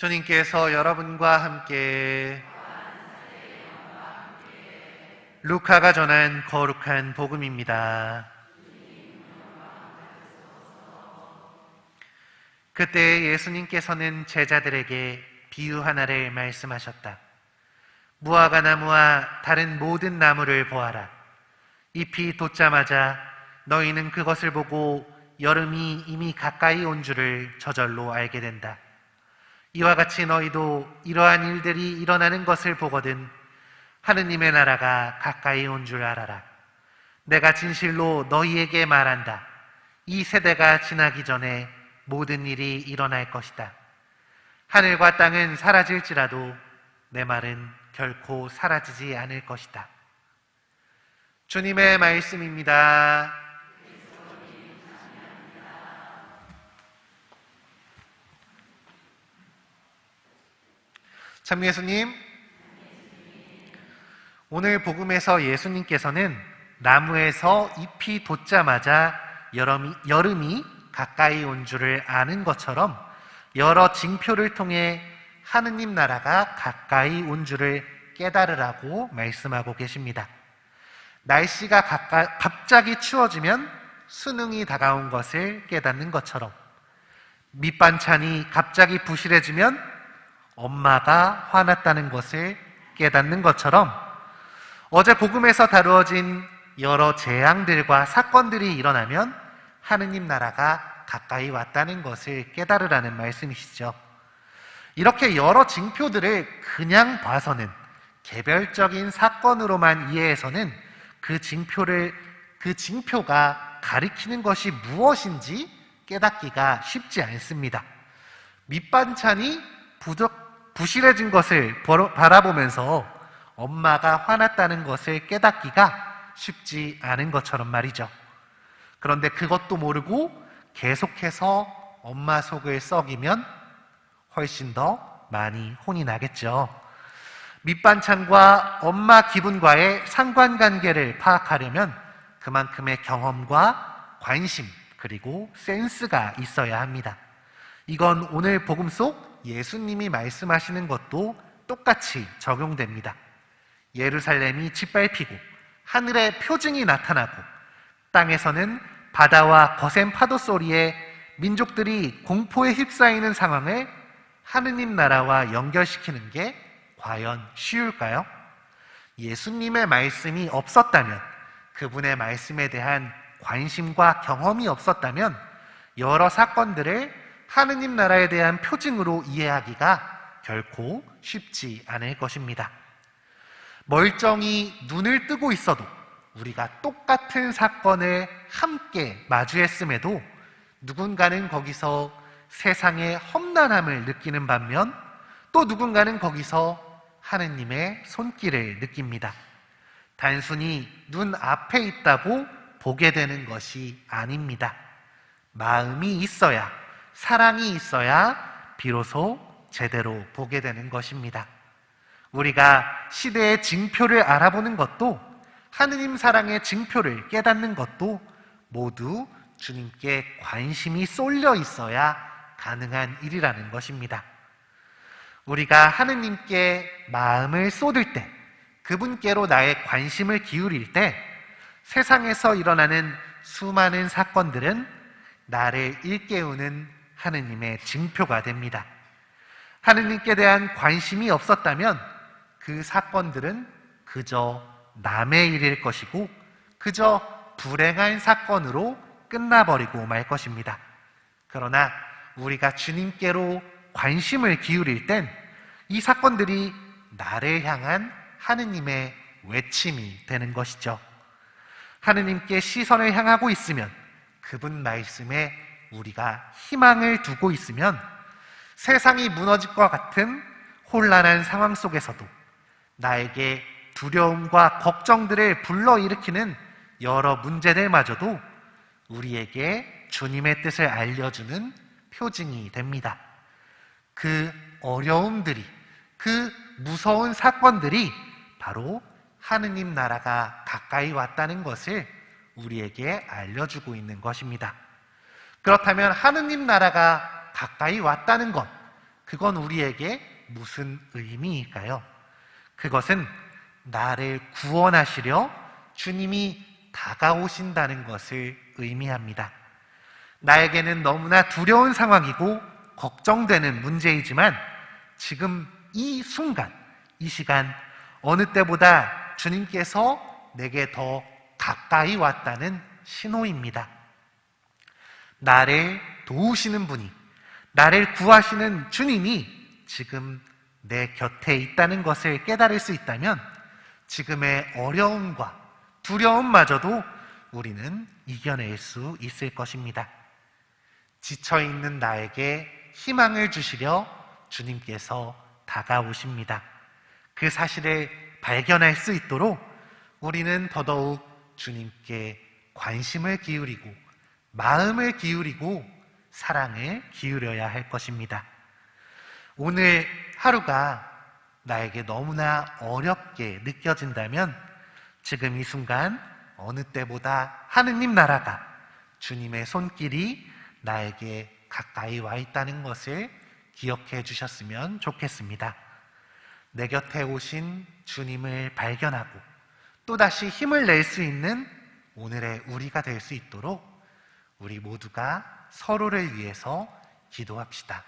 주님께서 여러분과 함께 루카가 전한 거룩한 복음입니다. 그때 예수님께서는 제자들에게 비유 하나를 말씀하셨다. 무화과 나무와 다른 모든 나무를 보아라. 잎이 돋자마자 너희는 그것을 보고 여름이 이미 가까이 온 줄을 저절로 알게 된다. 이와 같이 너희도 이러한 일들이 일어나는 것을 보거든 하느님의 나라가 가까이 온 줄 알아라. 내가 진실로 너희에게 말한다. 이 세대가 지나기 전에 모든 일이 일어날 것이다. 하늘과 땅은 사라질지라도 내 말은 결코 사라지지 않을 것이다. 주님의 말씀입니다. 참 예수님, 오늘 복음에서 예수님께서는 나무에서 잎이 돋자마자 여름이 가까이 온 줄을 아는 것처럼 여러 징표를 통해 하느님 나라가 가까이 온 줄을 깨달으라고 말씀하고 계십니다. 날씨가 갑자기 추워지면 수능이 다가온 것을 깨닫는 것처럼, 밑반찬이 갑자기 부실해지면 엄마가 화났다는 것을 깨닫는 것처럼, 어제 복음에서 다루어진 여러 재앙들과 사건들이 일어나면 하느님 나라가 가까이 왔다는 것을 깨달으라는 말씀이시죠. 이렇게 여러 징표들을 그냥 봐서는, 개별적인 사건으로만 이해해서는 그 징표가 가리키는 것이 무엇인지 깨닫기가 쉽지 않습니다. 밑반찬이 부실해진 것을 바라보면서 엄마가 화났다는 것을 깨닫기가 쉽지 않은 것처럼 말이죠. 그런데 그것도 모르고 계속해서 엄마 속을 썩이면 훨씬 더 많이 혼이 나겠죠. 밑반찬과 엄마 기분과의 상관관계를 파악하려면 그만큼의 경험과 관심, 그리고 센스가 있어야 합니다. 이건 오늘 복음 속 예수님이 말씀하시는 것도 똑같이 적용됩니다. 예루살렘이 짓밟히고 하늘에 표징이 나타나고 땅에서는 바다와 거센 파도 소리에 민족들이 공포에 휩싸이는 상황을 하느님 나라와 연결시키는 게 과연 쉬울까요? 예수님의 말씀이 없었다면, 그분의 말씀에 대한 관심과 경험이 없었다면 여러 사건들을 하느님 나라에 대한 표징으로 이해하기가 결코 쉽지 않을 것입니다. 멀쩡히 눈을 뜨고 있어도 우리가 똑같은 사건을 함께 마주했음에도 누군가는 거기서 세상의 험난함을 느끼는 반면 또 누군가는 거기서 하느님의 손길을 느낍니다. 단순히 눈 앞에 있다고 보게 되는 것이 아닙니다. 마음이 있어야, 사랑이 있어야 비로소 제대로 보게 되는 것입니다. 우리가 시대의 징표를 알아보는 것도, 하느님 사랑의 징표를 깨닫는 것도 모두 주님께 관심이 쏠려 있어야 가능한 일이라는 것입니다. 우리가 하느님께 마음을 쏟을 때, 그분께로 나의 관심을 기울일 때 세상에서 일어나는 수많은 사건들은 나를 일깨우는 하느님의 징표가 됩니다. 하느님께 대한 관심이 없었다면 그 사건들은 그저 남의 일일 것이고 그저 불행한 사건으로 끝나버리고 말 것입니다. 그러나 우리가 주님께로 관심을 기울일 땐 이 사건들이 나를 향한 하느님의 외침이 되는 것이죠. 하느님께 시선을 향하고 있으면, 그분 말씀에 우리가 희망을 두고 있으면 세상이 무너질 것 같은 혼란한 상황 속에서도 나에게 두려움과 걱정들을 불러일으키는 여러 문제들마저도 우리에게 주님의 뜻을 알려주는 표징이 됩니다. 그 어려움들이, 그 무서운 사건들이 바로 하느님 나라가 가까이 왔다는 것을 우리에게 알려주고 있는 것입니다. 그렇다면 하느님 나라가 가까이 왔다는 것, 그건 우리에게 무슨 의미일까요? 그것은 나를 구원하시려 주님이 다가오신다는 것을 의미합니다. 나에게는 너무나 두려운 상황이고 걱정되는 문제이지만 지금 이 순간, 이 시간 어느 때보다 주님께서 내게 더 가까이 왔다는 신호입니다. 나를 도우시는 분이, 나를 구하시는 주님이 지금 내 곁에 있다는 것을 깨달을 수 있다면 지금의 어려움과 두려움마저도 우리는 이겨낼 수 있을 것입니다. 지쳐있는 나에게 희망을 주시려 주님께서 다가오십니다. 그 사실을 발견할 수 있도록 우리는 더더욱 주님께 관심을 기울이고 마음을 기울이고 사랑을 기울여야 할 것입니다. 오늘 하루가 나에게 너무나 어렵게 느껴진다면 지금 이 순간 어느 때보다 하느님 나라가, 주님의 손길이 나에게 가까이 와 있다는 것을 기억해 주셨으면 좋겠습니다. 내 곁에 오신 주님을 발견하고 또다시 힘을 낼 수 있는 오늘의 우리가 될 수 있도록 우리 모두가 서로를 위해서 기도합시다.